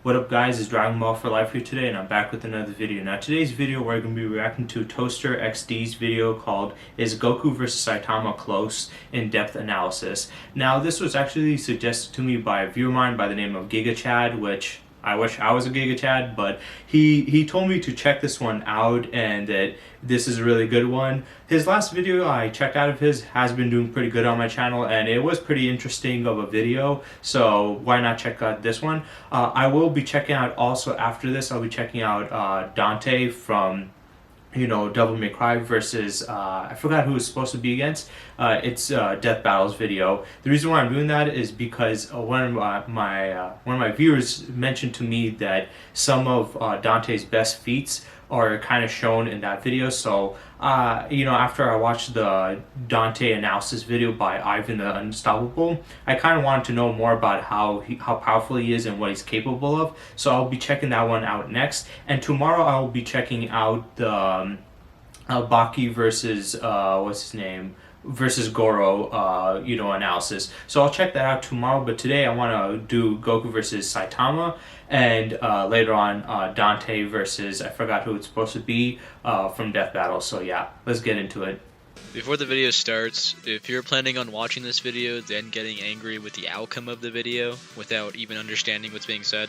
What up guys, it's Dragon Ball for Life here today and I'm back with another video. Now today's video we're going to be reacting to ToasterXD's video called Is Goku vs Saitama Close? In-Depth Analysis. Now this was actually suggested to me by a viewer of mine by the name of Giga Chad, which I wish I was a Giga Chad, but he told me to check this one out and that this is a really good one. His last video I checked out of his has been doing pretty good on my channel and it was pretty interesting of a video, so why not check out this one. I will be checking out also after this, I'll be checking out Dante from Devil May Cry versus I forgot who it's supposed to be against. It's Death Battles video. The reason why I'm doing that is because one of my viewers mentioned to me that some of Dante's best feats are kind of shown in that video. So after I watched the Dante analysis video by Ivan the Unstoppable, I kind of wanted to know more about how powerful he is and what he's capable of. So I'll be checking that one out next. And tomorrow I'll be checking out the Baki versus what's his name versus Goro analysis. So I'll check that out tomorrow, but today I want to do Goku versus Saitama and later on Dante versus I forgot who it's supposed to be from Death Battle. So yeah, let's get into it. Before the video starts, if you're planning on watching this video then getting angry with the outcome of the video without even understanding what's being said,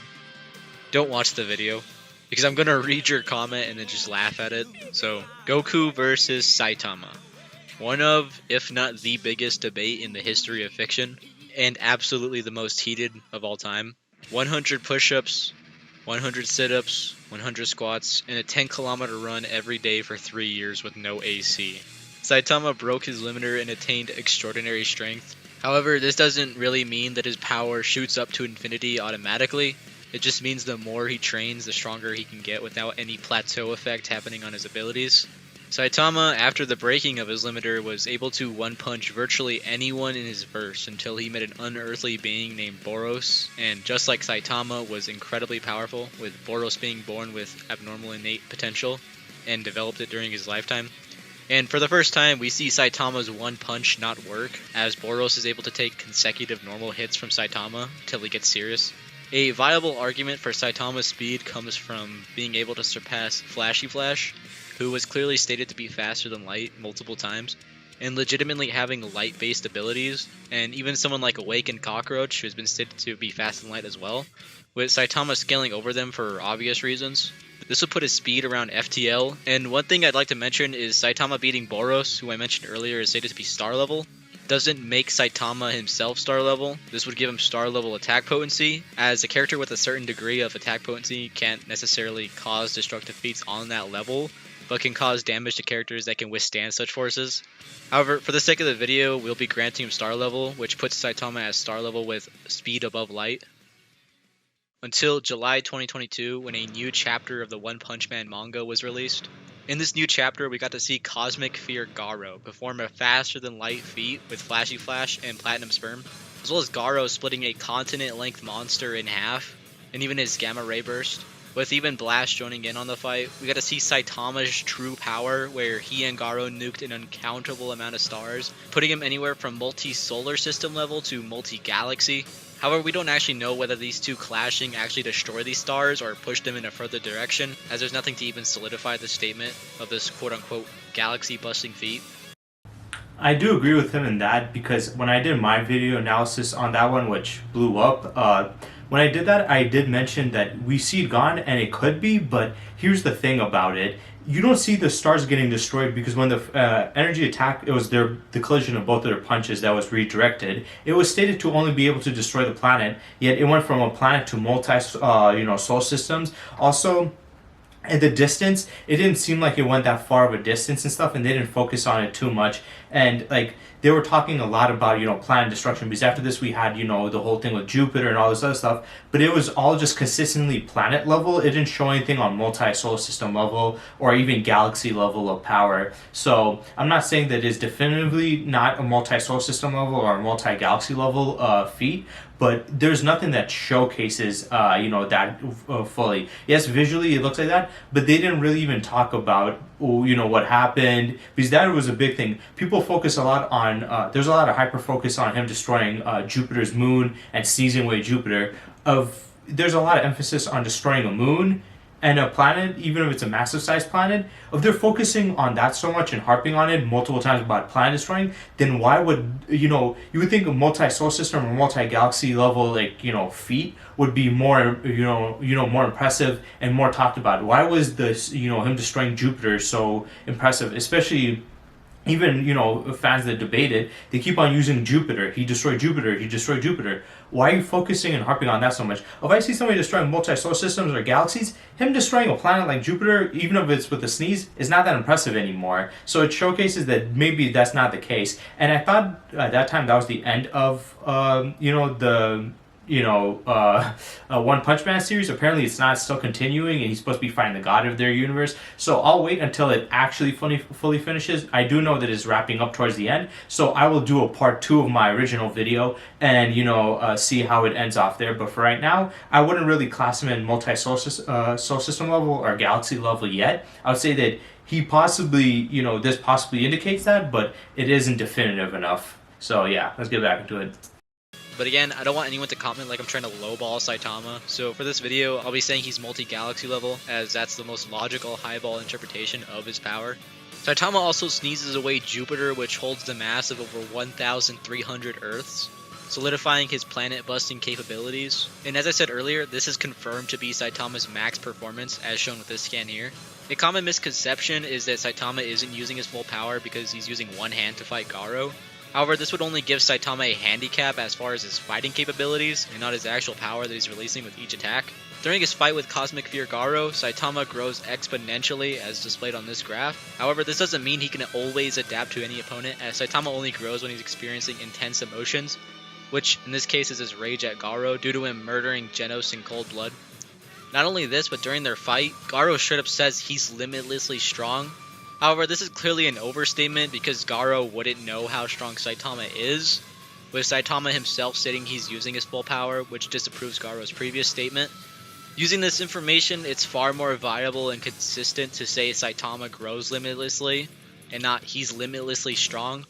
don't watch the video, because I'm gonna read your comment and then just laugh at it. So, Goku versus Saitama. One of, if not the biggest debate in the history of fiction, and absolutely the most heated of all time. 100 push-ups, 100 sit-ups, 100 squats, and a 10-kilometer run every day for 3 years with no AC. Saitama broke his limiter and attained extraordinary strength. However, this doesn't really mean that his power shoots up to infinity automatically. It just means the more he trains, the stronger he can get without any plateau effect happening on his abilities. Saitama, after the breaking of his limiter, was able to one-punch virtually anyone in his verse until he met an unearthly being named Boros, and just like Saitama, was incredibly powerful, with Boros being born with abnormal innate potential and developed it during his lifetime. And for the first time, we see Saitama's one punch not work, as Boros is able to take consecutive normal hits from Saitama till he gets serious. A viable argument for Saitama's speed comes from being able to surpass Flashy Flash, who was clearly stated to be faster than light multiple times, and legitimately having light-based abilities, and even someone like Awakened Cockroach, who has been stated to be fast and light as well, with Saitama scaling over them for obvious reasons. This would put his speed around FTL, and one thing I'd like to mention is Saitama beating Boros, who I mentioned earlier is stated to be star level, doesn't make Saitama himself star level. This would give him star level attack potency, as a character with a certain degree of attack potency can't necessarily cause destructive feats on that level, but can cause damage to characters that can withstand such forces. However, for the sake of the video, we'll be granting him star level, which puts Saitama as star level with speed above light. Until July 2022, when a new chapter of the One Punch Man manga was released. In this new chapter, we got to see Cosmic Fear Garo perform a faster-than-light feat with Flashy Flash and Platinum Sperm, as well as Garo splitting a continent-length monster in half, and even his Gamma Ray Burst. With even Blast joining in on the fight, we got to see Saitama's true power, where he and Garo nuked an uncountable amount of stars, putting him anywhere from multi-solar system level to multi-galaxy. However, we don't actually know whether these two clashing actually destroy these stars or push them in a further direction, as there's nothing to even solidify the statement of this quote-unquote galaxy-busting feat. I do agree with him in that, because when I did my video analysis on that one, which blew up, when I did that, I did mention that we see it gone, and it could be, but here's the thing about it. You don't see the stars getting destroyed, because when the energy attack, it was the collision of both of their punches that was redirected. It was stated to only be able to destroy the planet, yet it went from a planet to multi, solar systems. Also, at the distance, it didn't seem like it went that far of a distance and stuff, and they didn't focus on it too much. And like they were talking a lot about planet destruction, because after this we had the whole thing with Jupiter and all this other stuff, but it was all just consistently planet level. It didn't show anything on multi-solar system level or even galaxy level of power. So I'm not saying that it's definitively not a multi-solar system level or a multi-galaxy level feat, but there's nothing that showcases that fully. Yes, visually it looks like that, but they didn't really even talk about what happened, because that was a big thing. People focus a lot on there's a lot of hyper focus on him destroying Jupiter's moon and seizing away Jupiter. Of there's a lot of emphasis on destroying a moon and a planet, even if it's a massive sized planet, if they're focusing on that so much and harping on it multiple times about planet destroying, then why would, you would think a multi solar system or multi galaxy level, like, feat would be more, more impressive and more talked about. Why was this, him destroying Jupiter so impressive, especially even fans that debate it, they keep on using Jupiter. He destroyed Jupiter. He destroyed Jupiter. Why are you focusing and harping on that so much? If I see somebody destroying multi-solar systems or galaxies, him destroying a planet like Jupiter, even if it's with a sneeze, is not that impressive anymore. So it showcases that maybe that's not the case. And I thought at that time that was the end of the One Punch Man series. Apparently it's not, still continuing, and he's supposed to be fighting the god of their universe. So I'll wait until it actually fully finishes. I do know that it's wrapping up towards the end, so I will do a part 2 of my original video and see how it ends off there. But for right now, I wouldn't really class him in multi-solar solar system level or galaxy level yet. I would say that he possibly, this possibly indicates that, but it isn't definitive enough. So yeah, let's get back into it. But again, I don't want anyone to comment like I'm trying to lowball Saitama, so for this video, I'll be saying he's multi-galaxy level, as that's the most logical highball interpretation of his power. Saitama also sneezes away Jupiter, which holds the mass of over 1,300 Earths, solidifying his planet-busting capabilities. And as I said earlier, this is confirmed to be Saitama's max performance, as shown with this scan here. A common misconception is that Saitama isn't using his full power because he's using one hand to fight Garo. However, this would only give Saitama a handicap as far as his fighting capabilities, and not his actual power that he's releasing with each attack. During his fight with Cosmic Fear Garo, Saitama grows exponentially as displayed on this graph. However, this doesn't mean he can always adapt to any opponent, as Saitama only grows when he's experiencing intense emotions, which in this case is his rage at Garo due to him murdering Genos in cold blood. Not only this, but during their fight, Garo straight up says he's limitlessly strong. However, this is clearly an overstatement because Garo wouldn't know how strong Saitama is, with Saitama himself stating he's using his full power, which disapproves Garo's previous statement. Using this information, it's far more viable and consistent to say Saitama grows limitlessly, and not he's limitlessly strong.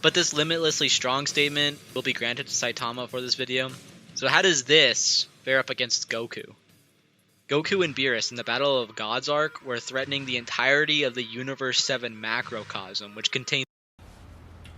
But this limitlessly strong statement will be granted to Saitama for this video. So how does this fare up against Goku? Goku and Beerus in the Battle of Gods arc were threatening the entirety of the Universe 7 macrocosm, which contains...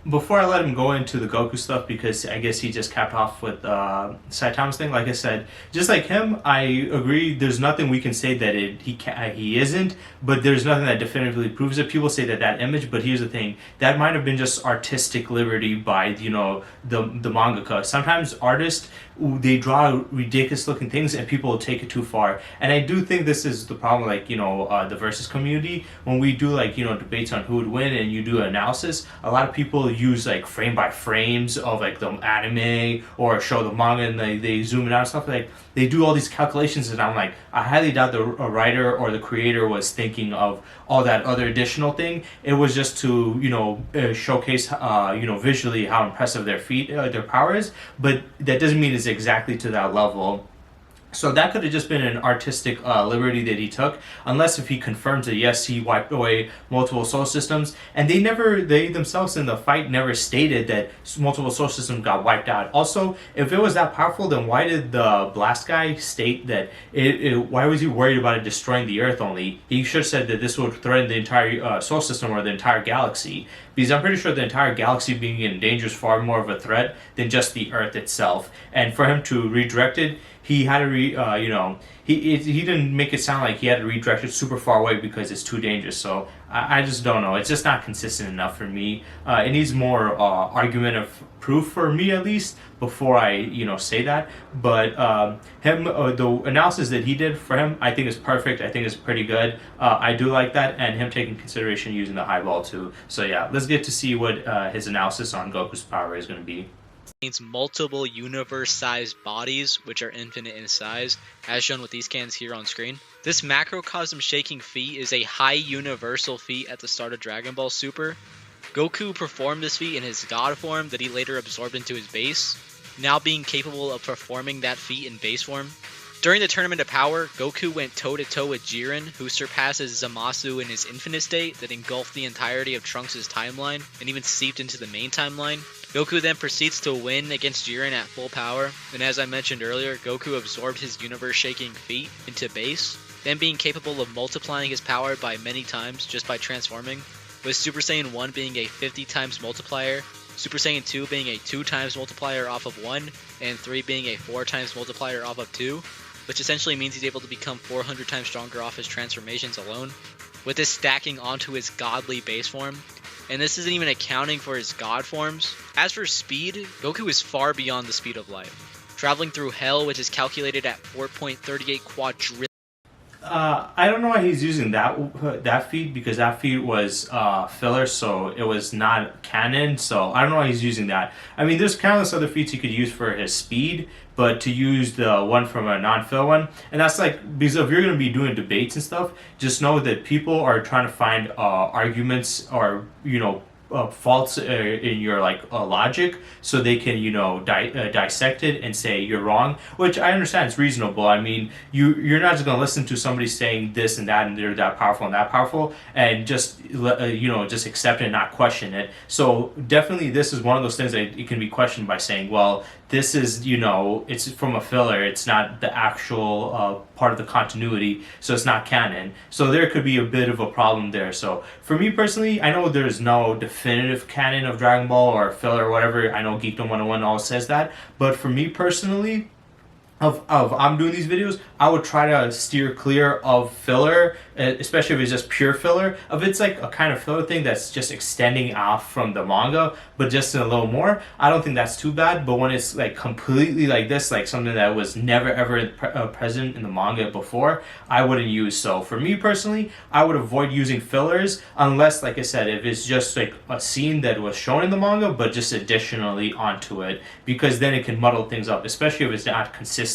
Before I let him go into the Goku stuff, because I guess he just capped off with Saitama's thing, like I said, just like him, I agree there's nothing we can say that he isn't, but there's nothing that definitively proves it. People say that image, but here's the thing, that might have been just artistic liberty by, the mangaka. Sometimes artists, they draw ridiculous looking things and people will take it too far. And I do think this is the problem, like, the versus community, when we do like, debates on who would win and you do an analysis, a lot of people use like frame by frames of like the anime or show the manga and they zoom it out and stuff, like they do all these calculations, and I'm like, I highly doubt the writer or the creator was thinking of all that other additional thing. It was just to showcase visually how impressive their power is, but that doesn't mean it's exactly to that level. So that could have just been an artistic liberty that he took, unless if he confirms that yes, he wiped away multiple solar systems, and they themselves in the fight never stated that multiple solar systems got wiped out. Also, if it was that powerful, then why did the blast guy state that why was he worried about it destroying the Earth only? He should have said that this would threaten the entire solar system or the entire galaxy, because I'm pretty sure the entire galaxy being in danger is far more of a threat than just the Earth itself. And for him to redirect it, he had to he didn't make it sound like he had to redirect it super far away because it's too dangerous. So I just don't know. It's just not consistent enough for me. It needs more argumentative proof for me, at least, before I say that. But the analysis that he did for him, I think is perfect. I think it's pretty good. I do like that, and him taking consideration using the highball too. So yeah, let's get to see what his analysis on Goku's power is going to be. Contains multiple universe-sized bodies, which are infinite in size, as shown with these scans here on screen. This macrocosm shaking feat is a high universal feat at the start of Dragon Ball Super. Goku performed this feat in his god form that he later absorbed into his base, now being capable of performing that feat in base form. During the Tournament of Power, Goku went toe-to-toe with Jiren, who surpasses Zamasu in his infinite state that engulfed the entirety of Trunks' timeline and even seeped into the main timeline. Goku then proceeds to win against Jiren at full power, and as I mentioned earlier, Goku absorbed his universe-shaking feat into base, then being capable of multiplying his power by many times just by transforming, with Super Saiyan 1 being a 50 times multiplier, Super Saiyan 2 being a 2 times multiplier off of 1, and 3 being a 4 times multiplier off of 2, which essentially means he's able to become 400 times stronger off his transformations alone, with this stacking onto his godly base form. And this isn't even accounting for his god forms. As for speed, Goku is far beyond the speed of light, traveling through hell, which is calculated at 4.38 quadrillion. I don't know why he's using that feat, because that feat was filler, so it was not canon. So I don't know why he's using that. I mean, there's countless other feats he could use for his speed, but to use the one from a non-filler one, and that's like, because if you're going to be doing debates and stuff, just know that people are trying to find arguments or faults in your logic, so they can dissect it and say you're wrong, which I understand it's reasonable. I mean, you're not just going to listen to somebody saying this and that and they're that powerful and just just accept it and not question it. So definitely this is one of those things that it can be questioned by saying, well, this is, it's from a filler, it's not the actual part of the continuity, so it's not canon. So there could be a bit of a problem there. So for me personally, I know there's no definitive canon of Dragon Ball or filler or whatever. I know Geekdom 101 always says that, but for me personally, of I'm doing these videos, I would try to steer clear of filler, especially if it's just pure filler. If it's like a kind of filler thing that's just extending off from the manga, but just a little more, I don't think that's too bad. But when it's like completely like this, like something that was never ever present in the manga before, I wouldn't use. So for me personally, I would avoid using fillers unless, like I said, if it's just like a scene that was shown in the manga, but just additionally onto it, because then it can muddle things up, especially if it's not consistent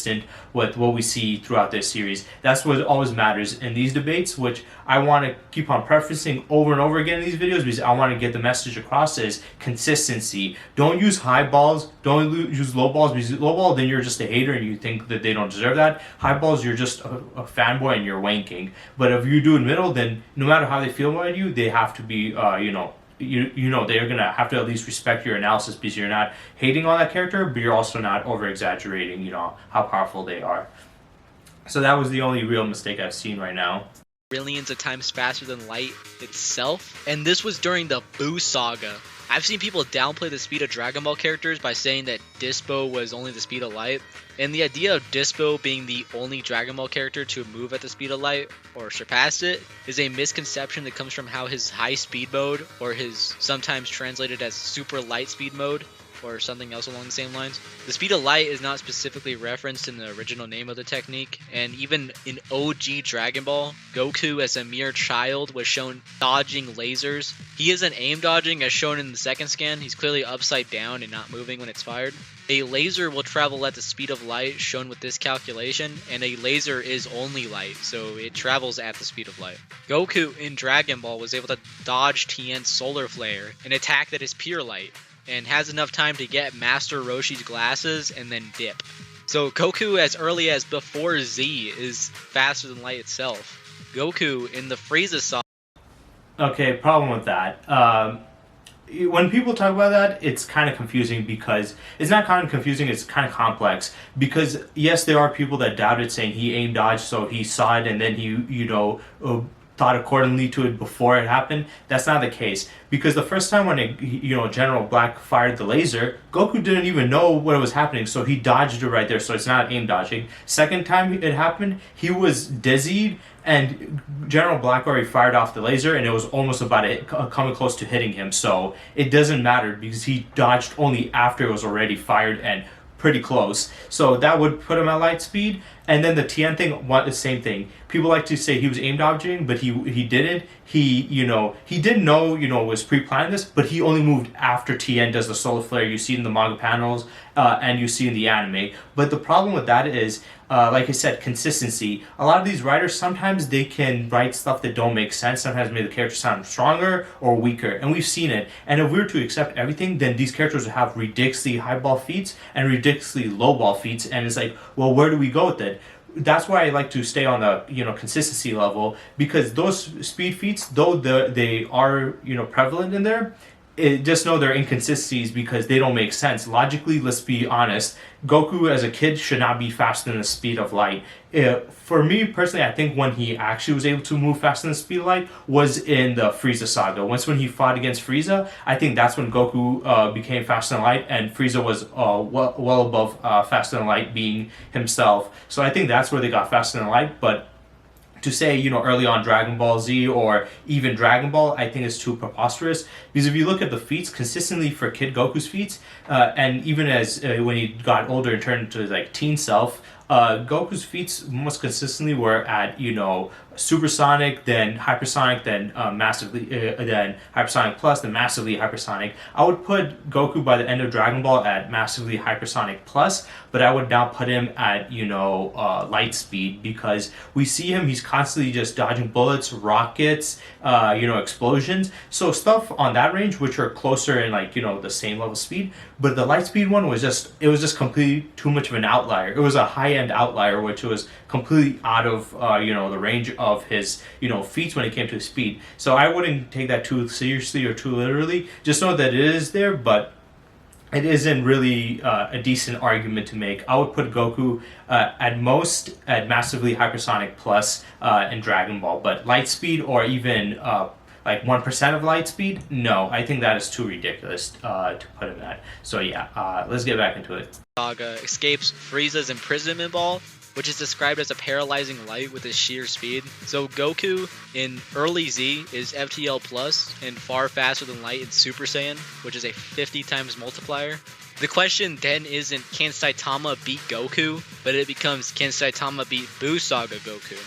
with what we see throughout this series. That's what always matters in these debates, which I want to keep on preferencing over and over again in these videos, because I want to get the message across is consistency. Don't use high balls, don't use low balls, because low ball, then you're just a hater and you think that they don't deserve that. High balls, you're just a fanboy and you're wanking. But if you do in middle, then no matter how they feel about you, they have to be they're gonna have to at least respect your analysis, because you're not hating on that character, but you're also not over exaggerating how powerful they are. So that was the only real mistake I've seen right now. Trillions of times faster than light itself, and this was during the Buu saga. I've seen people downplay the speed of Dragon Ball characters by saying that Dispo was only the speed of light, and the idea of Dispo being the only Dragon Ball character to move at the speed of light, or surpass it, is a misconception that comes from how his high speed mode, or his sometimes translated as super light speed mode, or something else along the same lines. The speed of light is not specifically referenced in the original name of the technique, and even in OG Dragon Ball, Goku as a mere child was shown dodging lasers. He isn't aim dodging as shown in the second scan, he's clearly upside down and not moving when it's fired. A laser will travel at the speed of light shown with this calculation, and a laser is only light, so it travels at the speed of light. Goku in Dragon Ball was able to dodge Tien's solar flare, an attack that is pure light, and has enough time to get Master Roshi's glasses and then dip. So Goku as early as before Z is faster than light itself. Goku in the Frieza saga. Okay, problem with that. When people talk about that, it's kind of confusing, because it's not kind of confusing, it's kind of complex. Because yes, there are people that doubted, saying he aim dodged, so he saw it and then he thought accordingly to it before it happened. That's not the case, because the first time when General Black fired the laser, Goku didn't even know what was happening, so he dodged it right there, so it's not aim dodging. Second time it happened, he was dizzied and General Black already fired off the laser and it was almost about coming close to hitting him, so it doesn't matter because he dodged only after it was already fired and pretty close. So that would put him at light speed. And then the Tien thing, the same thing. People like to say he was aim dodging, but he didn't. He didn't know, was pre-planned this, but he only moved after Tien does the solar flare. You see it in the manga panels, and you see in the anime. But the problem with that is, like I said, consistency. A lot of these writers, sometimes they can write stuff that don't make sense, sometimes make the character sound stronger or weaker, and we've seen it. And if we were to accept everything, then these characters would have ridiculously high ball feats and ridiculously low ball feats, and it's like, well, where do we go with it? That's why I like to stay on the consistency level, because those speed feats, though they are prevalent in there, just know they're inconsistencies because they don't make sense. Logically, let's be honest, Goku as a kid should not be faster than the speed of light. For me personally, I think when he actually was able to move faster than the speed of light was in the Frieza saga. Once when he fought against Frieza, I think that's when Goku became faster than light, and Frieza was well above faster than light being himself. So I think that's where they got faster than light, but to say, early on Dragon Ball Z or even Dragon Ball, I think is too preposterous. Because if you look at the feats consistently for Kid Goku's feats, and even as when he got older and turned into his like teen self, Goku's feats most consistently were at supersonic, then hypersonic, then massively, then hypersonic plus, then massively hypersonic. I would put Goku by the end of Dragon Ball at massively hypersonic plus, but I would now put him at light speed because we see him. He's constantly just dodging bullets, rockets, explosions. So stuff on that range, which are closer in the same level speed. But the light speed one was just completely too much of an outlier. It was a high end outlier, which was completely out of the range of his feats when it came to his speed. So I wouldn't take that too seriously or too literally. Just know that it is there, but it isn't really a decent argument to make. I would put Goku at most at massively hypersonic plus in Dragon Ball, but light speed or even like 1% of light speed, no, I think that is too ridiculous to put him at. So yeah, let's get back into it. Saga escapes Frieza's imprisonment ball, which is described as a paralyzing light with his sheer speed. So Goku in early Z is FTL plus and far faster than light in Super Saiyan, which is a 50 times multiplier. The question then isn't can Saitama beat Goku, but it becomes can Saitama beat Buu Saga Goku?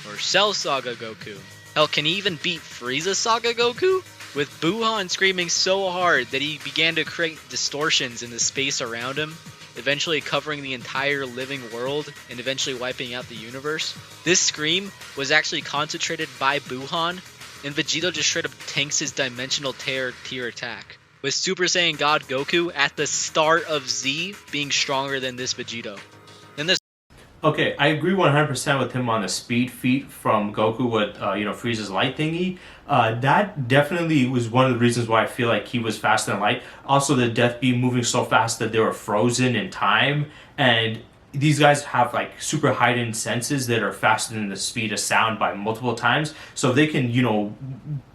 Or Cell Saga Goku? Hell, can he even beat Frieza Saga Goku? With Buhan screaming so hard that he began to create distortions in the space around him, eventually covering the entire living world and eventually wiping out the universe. This scream was actually concentrated by Buhan, and Vegeta just straight up tanks his dimensional tier attack, with Super Saiyan God Goku at the start of Z being stronger than this Vegito. And this Okay, I agree 100% with him on the speed feat from Goku with Frieza's light thingy. That definitely was one of the reasons why I feel like he was faster than light. Also, the Death Beam moving so fast that they were frozen in time, and these guys have like super heightened senses that are faster than the speed of sound by multiple times. So they can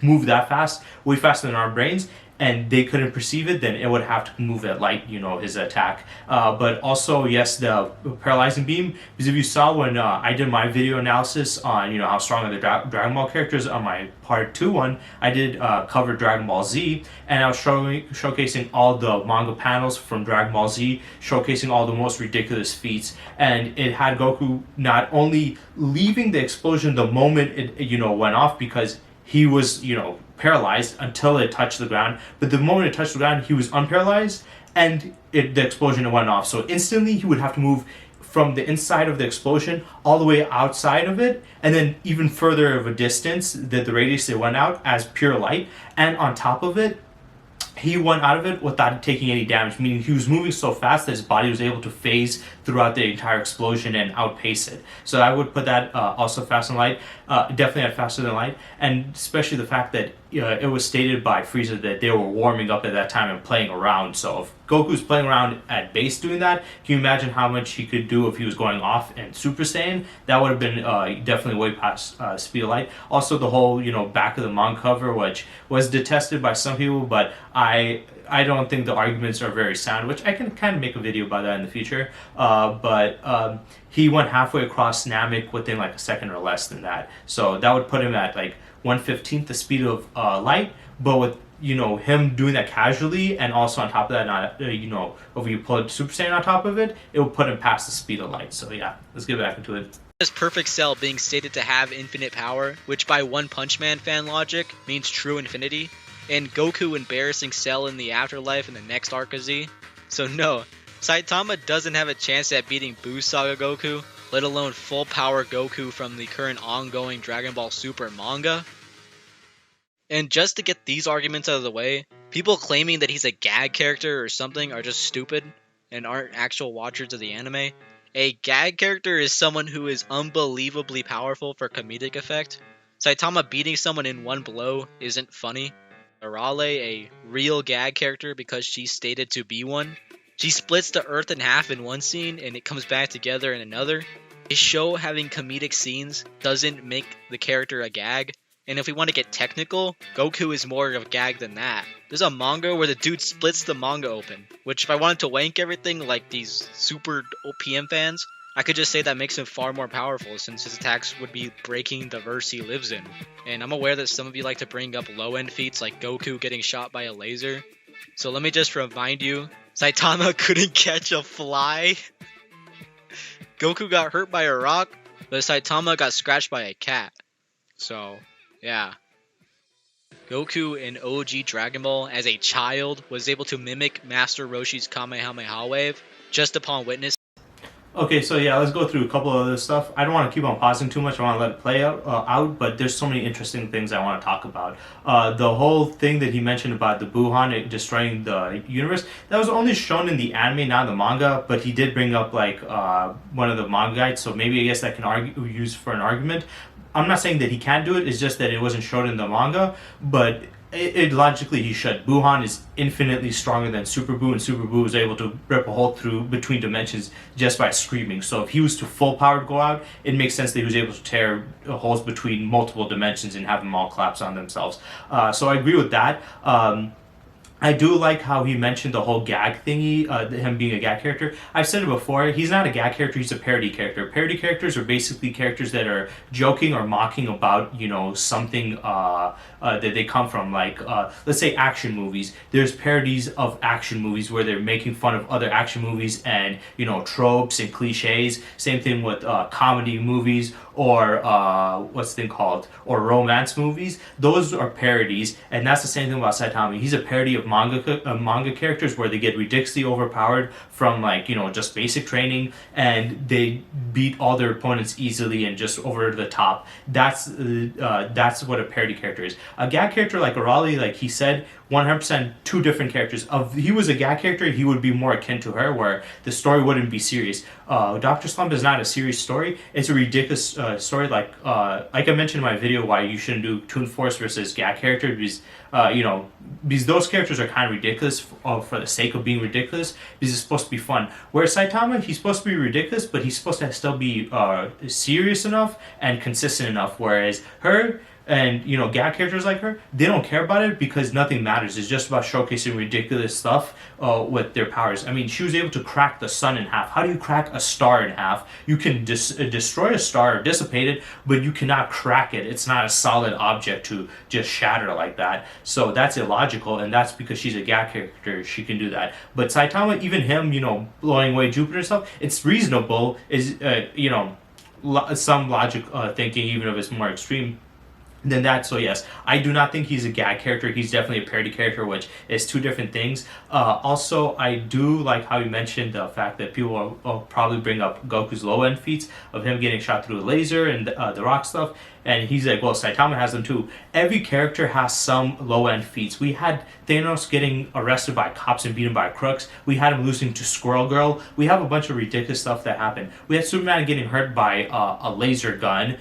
move that fast, way faster than our brains, and they couldn't perceive it, then it would have to move at light, his attack. But also, yes, the paralyzing beam, because if you saw when I did my video analysis on, how strong are the Dragon Ball characters on my part 2 one, I did cover Dragon Ball Z, and I was showcasing all the manga panels from Dragon Ball Z, showcasing all the most ridiculous feats, and it had Goku not only leaving the explosion the moment it, went off, because he was, paralyzed until it touched the ground. But the moment it touched the ground, he was unparalyzed, and the explosion went off. So instantly, he would have to move from the inside of the explosion all the way outside of it, and then even further of a distance that the radius it went out as pure light. And on top of it, he went out of it without taking any damage, meaning he was moving so fast that his body was able to phase throughout the entire explosion and outpace it. So I would put that also faster than light, definitely at faster than light, and especially the fact that it was stated by Frieza that they were warming up at that time and playing around. So if Goku's playing around at base doing that, can you imagine how much he could do if he was going off in Super Saiyan? That would have been definitely way past speed of light. Also, the whole back of the manga cover, which was detested by some people, but I don't think the arguments are very sound, which I can kind of make a video about that in the future. But he went halfway across Namek within like a second or less than that. So that would put him at like 1/15 the speed of light, but with him doing that casually, and also on top of that, not if you put Super Saiyan on top of it, it will put him past the speed of light. So yeah, let's get back into it. This perfect cell being stated to have infinite power, which by One Punch Man fan logic means true infinity, and Goku embarrassing Cell in the afterlife in the next arc of Z. So no, Saitama doesn't have a chance at beating Buu Saga Goku, let alone full power Goku from the current ongoing Dragon Ball Super manga. And just to get these arguments out of the way, people claiming that he's a gag character or something are just stupid and aren't actual watchers of the anime. A gag character is someone who is unbelievably powerful for comedic effect. Saitama beating someone in one blow isn't funny. Arale a real gag character because she's stated to be one. She splits the earth in half in one scene and it comes back together in another. A show having comedic scenes doesn't make the character a gag. And if we want to get technical, Goku is more of a gag than that. There's a manga where the dude splits the manga open, which if I wanted to wank everything like these super OPM fans, I could just say that makes him far more powerful since his attacks would be breaking the verse he lives in. And I'm aware that some of you like to bring up low-end feats like Goku getting shot by a laser. So let me just remind you, Saitama couldn't catch a fly. Goku got hurt by a rock, but Saitama got scratched by a cat. So, yeah. Goku in OG Dragon Ball as a child was able to mimic Master Roshi's Kamehameha wave just upon witnessing. Okay, so yeah, let's go through a couple of other stuff. I don't want to keep on pausing too much. I want to let it play out, but there's so many interesting things I want to talk about. The whole thing that he mentioned about the Buhan destroying the universe, that was only shown in the anime, not the manga, but he did bring up like one of the manga guides, so maybe I guess that can use for an argument. I'm not saying that he can't do it, it's just that it wasn't shown in the manga, but it logically he should. Buhan is infinitely stronger than Super Buu, and Super Buu was able to rip a hole through between dimensions just by screaming. So if he was to full power go out, it makes sense that he was able to tear holes between multiple dimensions and have them all collapse on themselves. So I agree with that. I do like how he mentioned the whole gag thingy, him being a gag character. I've said it before, he's not a gag character, he's a parody character. Parody characters are basically characters that are joking or mocking about, something that they come from. Like, let's say action movies. There's parodies of action movies where they're making fun of other action movies and, tropes and cliches. Same thing with comedy movies or what's the thing called? Or romance movies. Those are parodies, and that's the same thing about Saitama. He's a parody of manga characters where they get ridiculously overpowered from just basic training and they beat all their opponents easily and just over the top. That's what a parody character is. A gag character like Arale, like he said, 100% two different characters. If he was a gag character, he would be more akin to her, where the story wouldn't be serious. Dr. Slump is not a serious story. It's a ridiculous story. Like I mentioned in my video, why you shouldn't do Toon Force versus gag character, because because those characters are kind of ridiculous for the sake of being ridiculous, because it's supposed to be fun. Whereas Saitama, he's supposed to be ridiculous, but he's supposed to still be serious enough and consistent enough. Whereas her and gag characters like her, they don't care about it because nothing matters. It's just about showcasing ridiculous stuff with their powers. I mean, she was able to crack the sun in half. How do you crack a star in half? You can destroy a star or dissipate it, but you cannot crack it. It's not a solid object to just shatter like that. So that's illogical, and that's because she's a gag character. She can do that. But Saitama, even him, blowing away Jupiter and stuff, it's reasonable. Is some logic thinking, even if it's more extreme than that. So yes, I do not think he's a gag character. He's definitely a parody character, which is two different things. Also, I do like how you mentioned the fact that people will probably bring up Goku's low end feats of him getting shot through a laser and the rock stuff. And he's like, well, Saitama has them too. Every character has some low-end feats. We had Thanos getting arrested by cops and beaten by crooks. We had him losing to Squirrel Girl. We have a bunch of ridiculous stuff that happened. We had Superman getting hurt by a laser gun,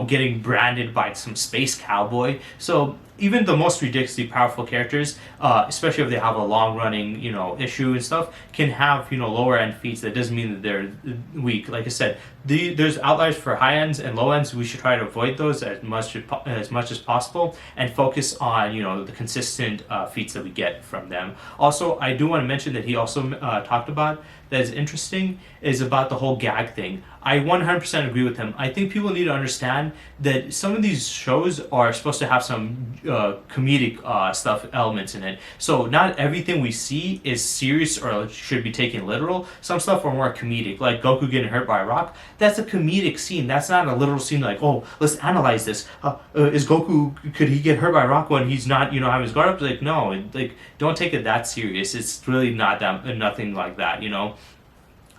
getting branded by some space cowboy. So even the most ridiculously powerful characters, especially if they have a long-running, issue and stuff, can have, lower-end feats. That doesn't mean that they're weak. Like I said, there's outliers for high ends and low ends. We should try to avoid those as much as possible and focus on, the consistent feats that we get from them. Also, I do want to mention that he also talked about that is interesting is about the whole gag thing. I 100% agree with him. I think people need to understand that some of these shows are supposed to have some comedic stuff elements in it. So not everything we see is serious or should be taken literal. Some stuff are more comedic, like Goku getting hurt by a rock. That's a comedic scene. That's not a literal scene like, oh, let's analyze this. Is Goku, could he get hurt by a rock when he's not, having his guard up? Like, no, don't take it that serious. It's really not that, nothing like that,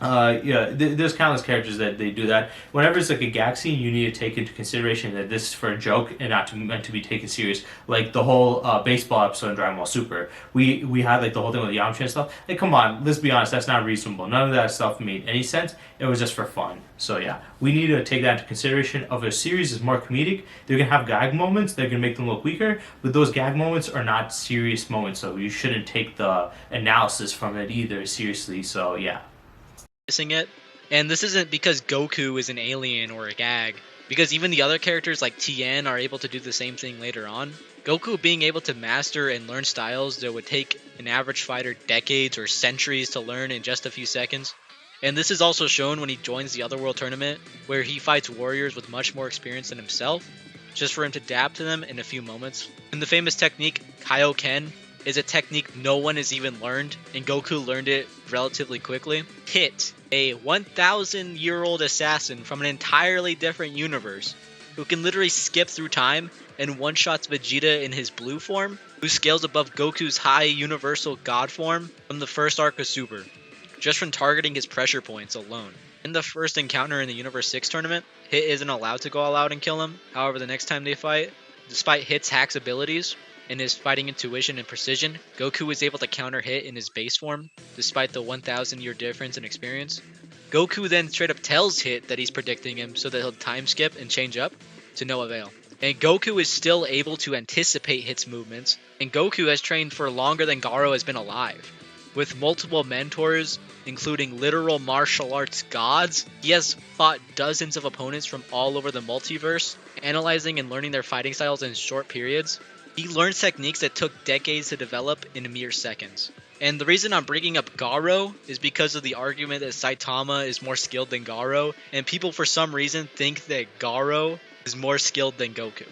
Yeah, there's countless characters that they do that. Whenever it's like a gag scene, you need to take into consideration that this is for a joke and not meant to be taken serious. Like the whole baseball episode in Dragon Ball Super, we had like the whole thing with Yamcha and stuff. Like, come on, let's be honest, that's not reasonable. None of that stuff made any sense. It was just for fun. So yeah, we need to take that into consideration. Of a series is more comedic, they're gonna have gag moments. They're gonna make them look weaker, but those gag moments are not serious moments. So you shouldn't take the analysis from it either seriously. So yeah. Missing it. And this isn't because Goku is an alien or a gag, because even the other characters like Tien are able to do the same thing later on. Goku being able to master and learn styles that would take an average fighter decades or centuries to learn in just a few seconds. And this is also shown when he joins the Otherworld tournament, where he fights warriors with much more experience than himself, just for him to adapt to them in a few moments. And the famous technique, Kaioken, is a technique no one has even learned, and Goku learned it relatively quickly. Hit, a 1,000-year-old assassin from an entirely different universe, who can literally skip through time and one-shots Vegeta in his blue form, who scales above Goku's high universal god form from the first arc of Super, just from targeting his pressure points alone. In the first encounter in the Universe 6 tournament, Hit isn't allowed to go all out and kill him. However, the next time they fight, despite Hit's hacks abilities and his fighting intuition and precision, Goku is able to counter Hit in his base form, despite the 1,000-year difference in experience. Goku then straight up tells Hit that he's predicting him so that he'll time skip and change up, to no avail. And Goku is still able to anticipate Hit's movements, and Goku has trained for longer than Garo has been alive. With multiple mentors, including literal martial arts gods, he has fought dozens of opponents from all over the multiverse, analyzing and learning their fighting styles in short periods. He learned techniques that took decades to develop in mere seconds. And the reason I'm bringing up Garo is because of the argument that Saitama is more skilled than Garo, and people for some reason think that Garo is more skilled than Goku.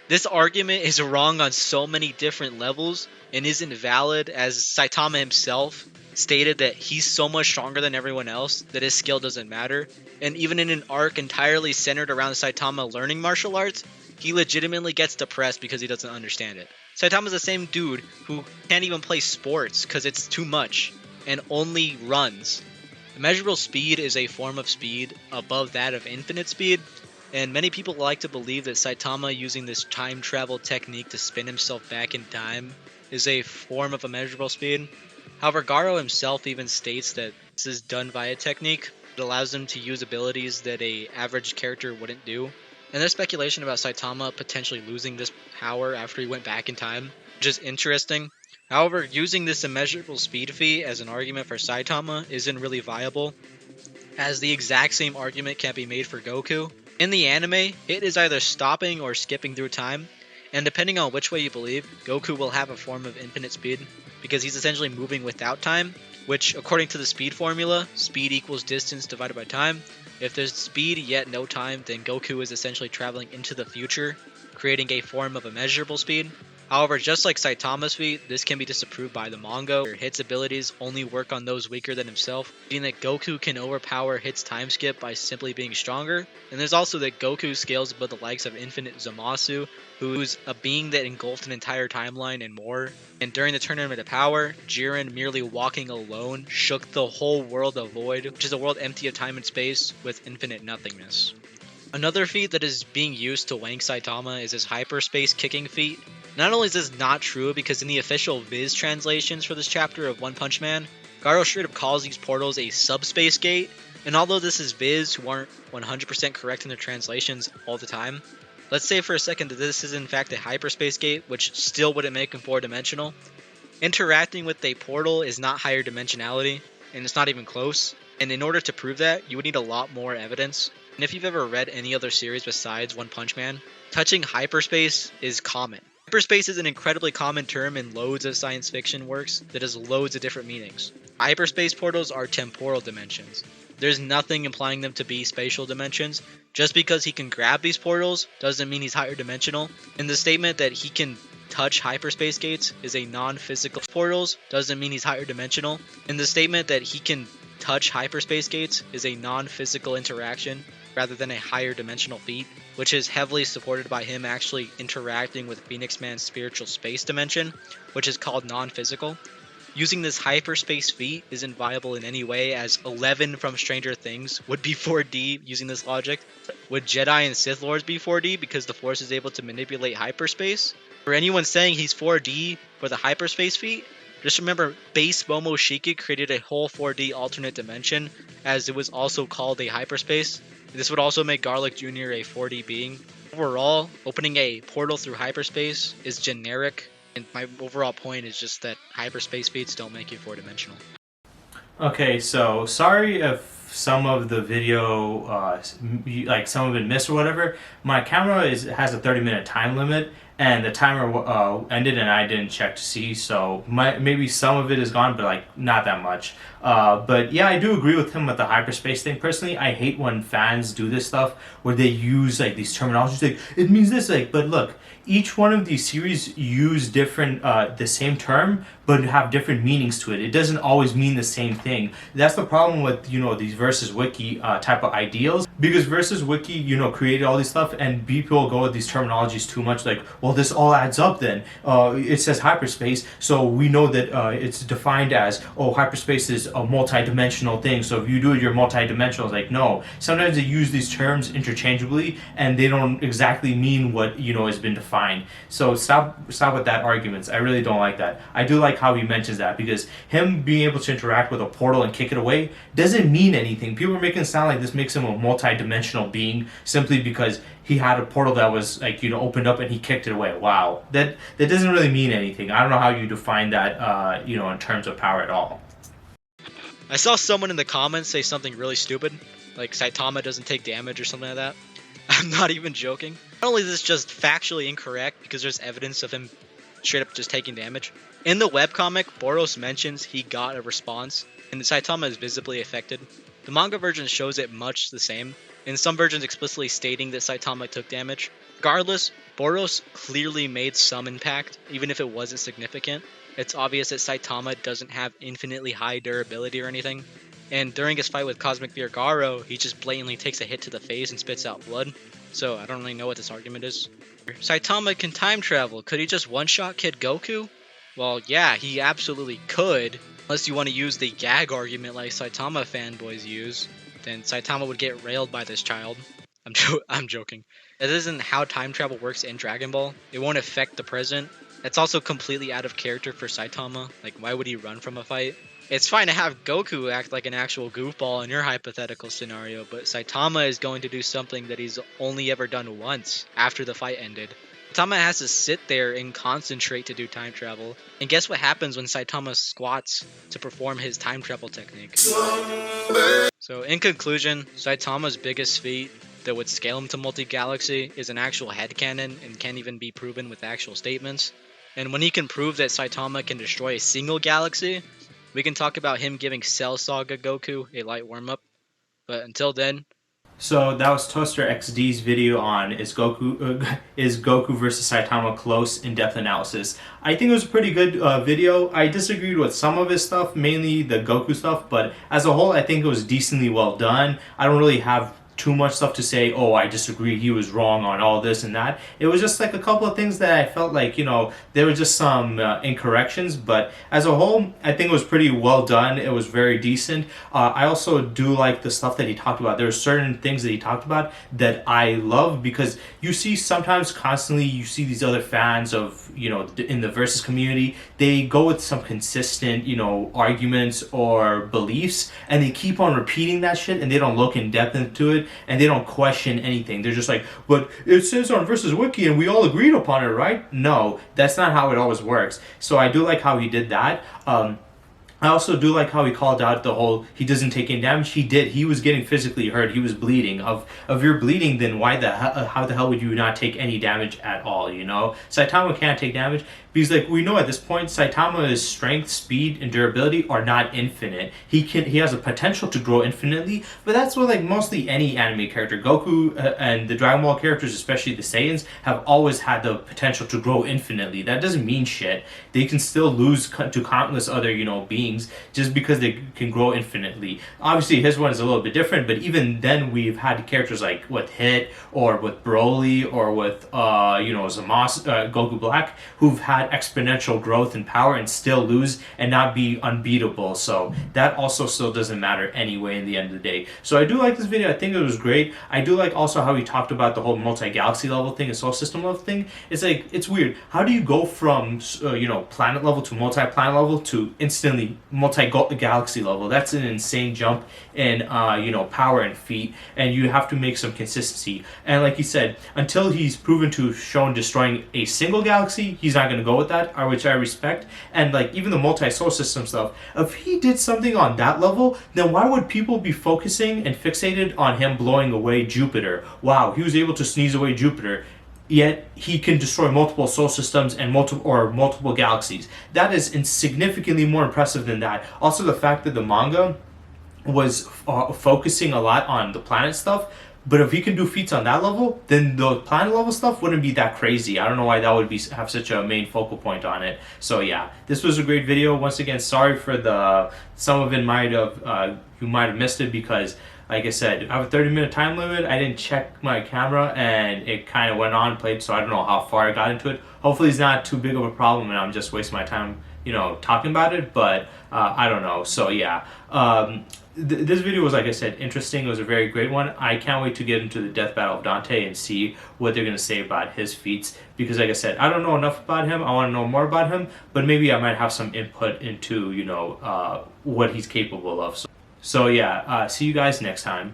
This argument is wrong on so many different levels and isn't valid, as Saitama himself stated that he's so much stronger than everyone else that his skill doesn't matter. And even in an arc entirely centered around Saitama learning martial arts, he legitimately gets depressed because he doesn't understand it. Saitama's the same dude who can't even play sports because it's too much and only runs. Immeasurable speed is a form of speed above that of infinite speed, and many people like to believe that Saitama using this time travel technique to spin himself back in time is a form of immeasurable speed. However, Garo himself even states that this is done via technique. It allows him to use abilities that a average character wouldn't do. And there's speculation about Saitama potentially losing this power after he went back in time, which is interesting. However, using this immeasurable speed feat as an argument for Saitama isn't really viable, as the exact same argument can be made for Goku. In the anime, it is either stopping or skipping through time, and depending on which way you believe, Goku will have a form of infinite speed, because he's essentially moving without time, which, according to the speed formula, speed equals distance divided by time. If there's speed yet no time, then Goku is essentially traveling into the future, creating a form of immeasurable speed. However, just like Saitama's feat, this can be disapproved by the manga, where Hit's abilities only work on those weaker than himself, meaning that Goku can overpower Hit's time skip by simply being stronger. And there's also that Goku scales above the likes of Infinite Zamasu, who's a being that engulfed an entire timeline and more. And during the Tournament of Power, Jiren merely walking alone shook the whole world of Void, which is a world empty of time and space with infinite nothingness. Another feat that is being used to wank Saitama is his hyperspace kicking feat. Not only is this not true, because in the official Viz translations for this chapter of One Punch Man, Garo straight up calls these portals a subspace gate, and although this is Viz who aren't 100% correct in their translations all the time, let's say for a second that this is in fact a hyperspace gate, which still wouldn't make him 4-dimensional. Interacting with a portal is not higher dimensionality, and it's not even close, and in order to prove that, you would need a lot more evidence. And if you've ever read any other series besides One Punch Man, touching hyperspace is common. Hyperspace is an incredibly common term in loads of science fiction works that has loads of different meanings. Hyperspace portals are temporal dimensions. There's nothing implying them to be spatial dimensions. Just because he can grab these portals doesn't mean he's higher dimensional. And the statement that he can touch hyperspace gates is a non-physical portals doesn't mean he's higher dimensional. And the statement that he can touch hyperspace gates is a non-physical interaction rather than a higher dimensional feat, which is heavily supported by him actually interacting with Phoenix Man's spiritual space dimension, which is called non-physical. Using this hyperspace feat isn't viable in any way, as 11 from Stranger Things would be 4D using this logic. Would Jedi and Sith Lords be 4D because the Force is able to manipulate hyperspace? For anyone saying he's 4D for the hyperspace feat, just remember base Momoshiki created a whole 4D alternate dimension, as it was also called a hyperspace. This would also make Garlic Jr. a 4D being. Overall, opening a portal through hyperspace is generic, and my overall point is just that hyperspace feats don't make you four-dimensional. Okay, so sorry if some of the video, like some of it missed or whatever. My camera has a 30-minute time limit, and the timer ended, and I didn't check to see. So maybe some of it is gone, but like not that much. But yeah, I do agree with him with the hyperspace thing. Personally, I hate when fans do this stuff where they use like these terminologies, like it means this, like. But look, each one of these series use different, the same term, but have different meanings to it. It doesn't always mean the same thing. That's the problem with, you know, these versus wiki type of ideals, because versus wiki, you know, created all this stuff, and people go with these terminologies too much, like, well, this all adds up then. It says hyperspace, so we know that it's defined as, oh, hyperspace is a multi-dimensional thing, so if you do it, you're multi-dimensional. It's like, no. Sometimes they use these terms interchangeably, and they don't exactly mean what, you know, has been defined. So stop with that arguments. I really don't like that. I do like how he mentions that, because him being able to interact with a portal and kick it away doesn't mean anything. People are making it sound like this makes him a multi-dimensional being simply because he had a portal that was like, you know, opened up and he kicked it away. Wow, that doesn't really mean anything. I don't know how you define that, you know, in terms of power at all. I saw someone in the comments say something really stupid, like Saitama doesn't take damage or something like that. I'm not even joking. Not only is this just factually incorrect, because there's evidence of him straight up just taking damage. In the webcomic, Boros mentions he got a response, and Saitama is visibly affected. The manga version shows it much the same, in some versions explicitly stating that Saitama took damage. Regardless, Boros clearly made some impact, even if it wasn't significant. It's obvious that Saitama doesn't have infinitely high durability or anything, and during his fight with Cosmic Beer Garo, he just blatantly takes a hit to the face and spits out blood, so I don't really know what this argument is. Saitama can time travel. Could he just one-shot Kid Goku? Well, yeah, he absolutely could, unless you want to use the gag argument like Saitama fanboys use. Then Saitama would get railed by this child. I'm joking. That isn't how time travel works in Dragon Ball. It won't affect the present. It's also completely out of character for Saitama. Like, why would he run from a fight? It's fine to have Goku act like an actual goofball in your hypothetical scenario, but Saitama is going to do something that he's only ever done once after the fight ended. Saitama has to sit there and concentrate to do time travel. And guess what happens when Saitama squats to perform his time travel technique? So in conclusion, Saitama's biggest feat that would scale him to multi-galaxy is an actual headcanon and can't even be proven with actual statements. And when he can prove that Saitama can destroy a single galaxy, we can talk about him giving Cell Saga Goku a light warm-up. But until then... So that was ToasterXD's video on is Goku versus Saitama close in-depth analysis. I think it was a pretty good video. I disagreed with some of his stuff, mainly the Goku stuff, but as a whole I think it was decently well done. I don't really have too much stuff to say, oh, I disagree, he was wrong on all this and that. It was just like a couple of things that I felt like, you know, there were just some incorrections, but as a whole, I think it was pretty well done. It was very decent. I also do like the stuff that he talked about. There are certain things that he talked about that I love, because you see sometimes constantly, you see these other fans of, you know, in the Versus community, they go with some consistent, you know, arguments or beliefs, and they keep on repeating that shit, and they don't look in depth into it, and they don't question anything. They're just like, but it says on Versus Wiki and we all agreed upon it, right? No, that's not how it always works. So I do like how he did that. I also do like how he called out the whole, he doesn't take any damage. He did. He was getting physically hurt. He was bleeding. Of your bleeding, then how the hell would you not take any damage at all, you know? Saitama can't take damage because, like, we know at this point, Saitama's strength, speed, and durability are not infinite. He has a potential to grow infinitely, but that's what, like, mostly any anime character. Goku and the Dragon Ball characters, especially the Saiyans, have always had the potential to grow infinitely. That doesn't mean shit. They can still lose to countless other, you know, beings beings just because they can grow infinitely. Obviously, his one is a little bit different, but even then, we've had characters like with Hit or with Broly or with Goku Black who've had exponential growth and power and still lose and not be unbeatable. So that also still doesn't matter anyway in the end of the day. So I do like this video. I think it was great. I do like also how he talked about the whole multi-galaxy level thing and solar system level thing. It's like, it's weird. How do you go from planet level to multi-planet level to instantly multi-galaxy level? That's an insane jump in power and feat, and you have to make some consistency. And like he said, until he's proven to shown destroying a single galaxy, he's not going to go with that, which I respect. And like even the multi-solar system stuff, if he did something on that level, then why would people be focusing and fixated on him blowing away Jupiter? Wow, he was able to sneeze away Jupiter, yet he can destroy multiple solar systems and multiple galaxies. That is significantly more impressive than that. Also, the fact that the manga was focusing a lot on the planet stuff, but if he can do feats on that level, then the planet level stuff wouldn't be that crazy. I don't know why that would have such a main focal point on it. So yeah, this was a great video. Once again, sorry for some of it you might have missed it, because like I said, I have a 30-minute time limit. I didn't check my camera and it kind of went on, played, so I don't know how far I got into it. Hopefully it's not too big of a problem and I'm just wasting my time, talking about it, but I don't know. So yeah, this video was, like I said, interesting. It was a very great one. I can't wait to get into the death battle of Dante and see what they're going to say about his feats, because like I said, I don't know enough about him. I want to know more about him, but maybe I might have some input into what he's capable of. So yeah, see you guys next time.